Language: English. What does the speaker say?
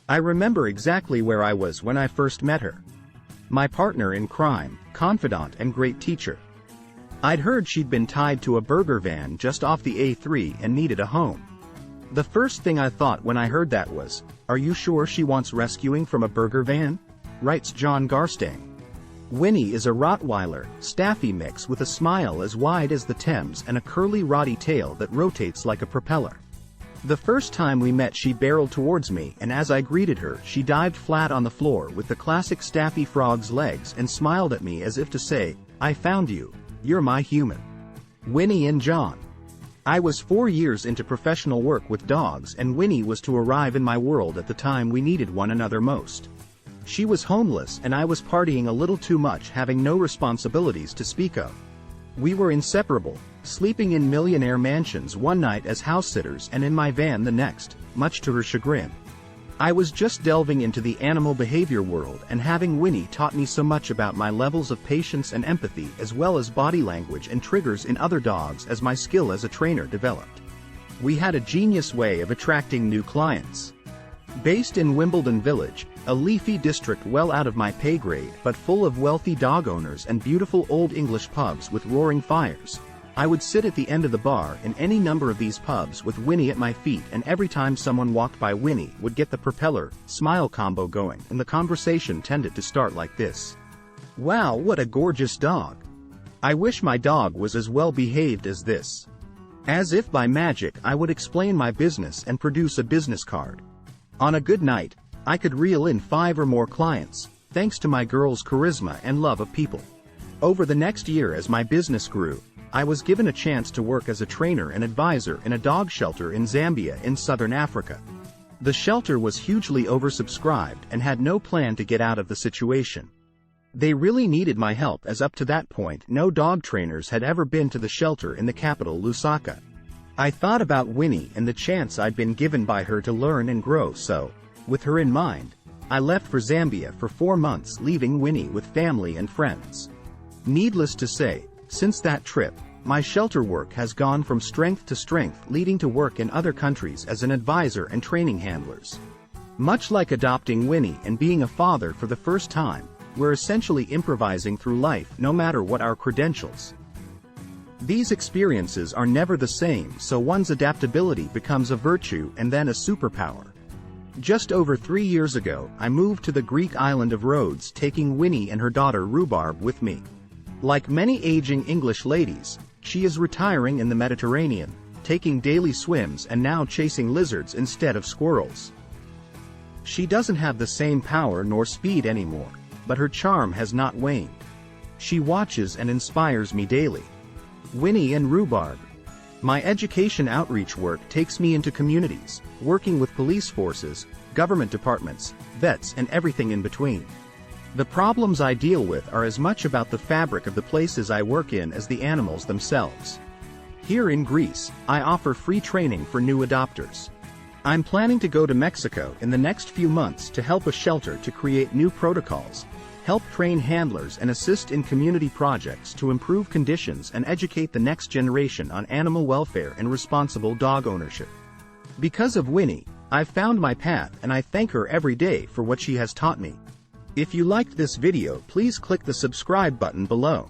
I remember exactly where I was when I first met her. My partner in crime, confidant and great teacher. I'd heard she'd been tied to a burger van just off the A3 and needed a home. The first thing I thought when I heard that was, "Are you sure she wants rescuing from a burger van?" writes John Garstang. Winnie is a rottweiler, staffy mix with a smile as wide as the Thames and a curly roddy tail that rotates like a propeller. The first time we met she barreled towards me, and as I greeted her she dived flat on the floor with the classic staffy frog's legs and smiled at me as if to say, "I found you. You're my human." Winnie and John. I was 4 years into professional work with dogs, and Winnie was to arrive in my world at the time we needed one another most. She was homeless and I was partying a little too much, having no responsibilities to speak of. We were inseparable, sleeping in millionaire mansions one night as house sitters and in my van the next, much to her chagrin. I was just delving into the animal behavior world, and having Winnie taught me so much about my levels of patience and empathy as well as body language and triggers in other dogs as my skill as a trainer developed. We had a genius way of attracting new clients. Based in Wimbledon Village, a leafy district well out of my pay grade but full of wealthy dog owners and beautiful old English pubs with roaring fires, I would sit at the end of the bar in any number of these pubs with Winnie at my feet, and every time someone walked by Winnie would get the propeller, smile combo going, and the conversation tended to start like this. "Wow, what a gorgeous dog. I wish my dog was as well behaved as this." As if by magic I would explain my business and produce a business card. On a good night, I could reel in 5 or more clients, thanks to my girl's charisma and love of people. Over the next year as my business grew, I was given a chance to work as a trainer and advisor in a dog shelter in Zambia in southern Africa. The shelter was hugely oversubscribed and had no plan to get out of the situation. They really needed my help, as up to that point no dog trainers had ever been to the shelter in the capital Lusaka. I thought about Winnie and the chance I'd been given by her to learn and grow, so, with her in mind, I left for Zambia for 4 months, leaving Winnie with family and friends. Needless to say, since that trip, my shelter work has gone from strength to strength, leading to work in other countries as an advisor and training handlers. Much like adopting Winnie and being a father for the first time, we're essentially improvising through life no matter what our credentials. These experiences are never the same, so one's adaptability becomes a virtue and then a superpower. Just over 3 years ago, I moved to the Greek island of Rhodes, taking Winnie and her daughter Rhubarb with me. Like many aging English ladies, she is retiring in the Mediterranean, taking daily swims and now chasing lizards instead of squirrels. She doesn't have the same power nor speed anymore, but her charm has not waned. She watches and inspires me daily. Winnie and Rhubarb. My education outreach work takes me into communities, working with police forces, government departments, vets, and everything in between. The problems I deal with are as much about the fabric of the places I work in as the animals themselves. Here in Greece, I offer free training for new adopters. I'm planning to go to Mexico in the next few months to help a shelter to create new protocols, help train handlers, and assist in community projects to improve conditions and educate the next generation on animal welfare and responsible dog ownership. Because of Winnie, I've found my path, and I thank her every day for what she has taught me. If you liked this video, please click the subscribe button below.